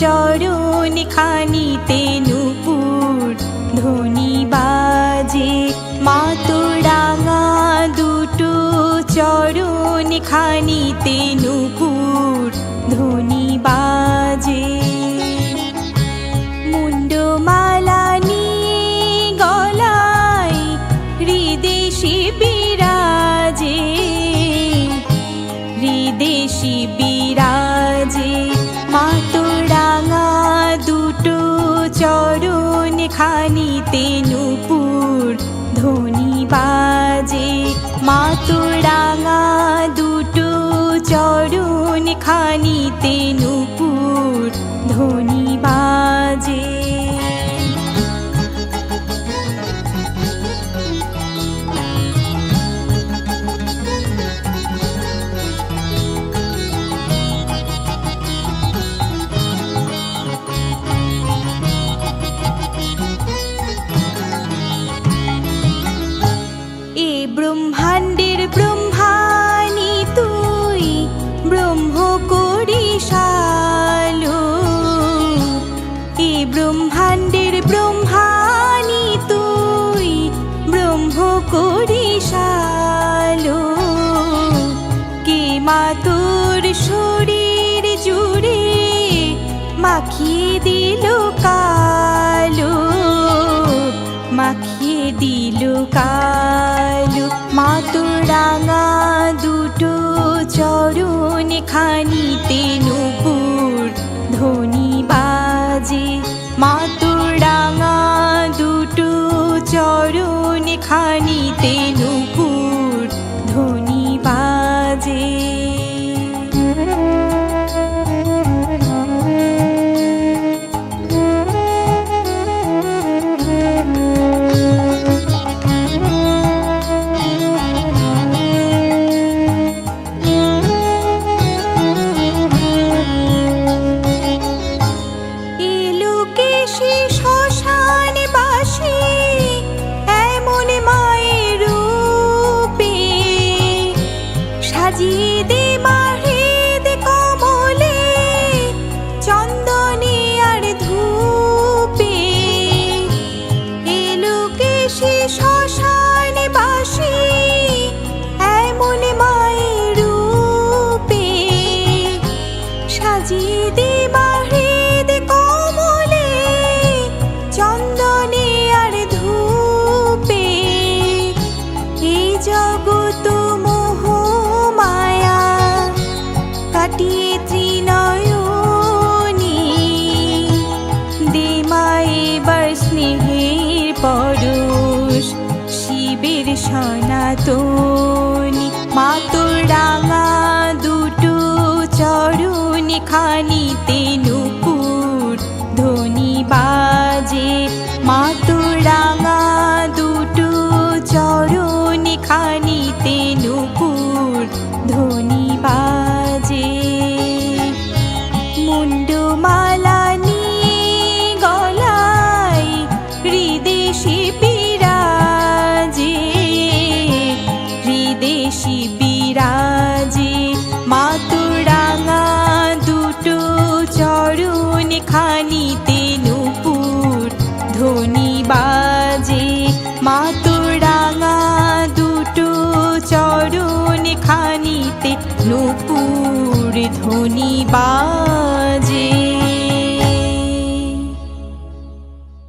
চরণ খানিতে নূপুর ধ্বনি বাজে, মাতোডাঙা দুটো চরণ খানিতে নূপুর ধ্বনি বাজে। মুন্ডমালা নিয়ে গলায় হৃদেশে বিরাজে, হৃদেশে বিরাজে। মাতোডাঙা দুটো চরণ খানিতে নূপুর ধ্বনি বাজে, মাতোডাঙা দুটো চরণ খানিতে নূপুর ধ্বনি বাজে। ব্রহ্মাণ্ডের ব্রহ্মাণী তুই ব্রহ্ম করিসালো, এ ব্রহ্মাণ্ডের ব্রহ্মাণী তুই ব্রহ্ম করিসালো। কে মা তোর শরীর জুড়ে মাখিয়ে দিল কালো, মাখিয়ে দিল কালো। মাতোডাঙা দুটো চরণ খানিতে নূপুর ধ্বনি বাজে, মাতোডাঙা দুটো চরণ খানিতে নূপুর ধ্বনি বাজে। সাজিয়ে দে মাহেদ কমলে চন্দনে আর ধূপে, এলো কে সে শ্মশানে বাসি এমন মায়ের রূপে। সাজিয়ে দে মাহেদ কমলে চন্দনে আর ধূপে, এই জগৎ কাটিয়ে ত্রিনয়নী দে মায়ে এবার স্নেহের পরশ শিবের সনাতনী। মাতোডাঙা দুটো চরণ খানিতে নূপুর ধ্বনি বাজে, মাতোডাঙা দুটো চরণ খানিতে নূপুর ধ্বনি বাজে। মুন্ডমালা নিয়ে গলায় হৃদেশে বিরাজে, হৃদেশে বিরাজে। মাতোডাঙা দুটো চরণ খানিতে নূপুর ধ্বনি বাজে, মাতোডাঙা দুটো চরণ খানিতে নূপুর ধ্বনি বাজে।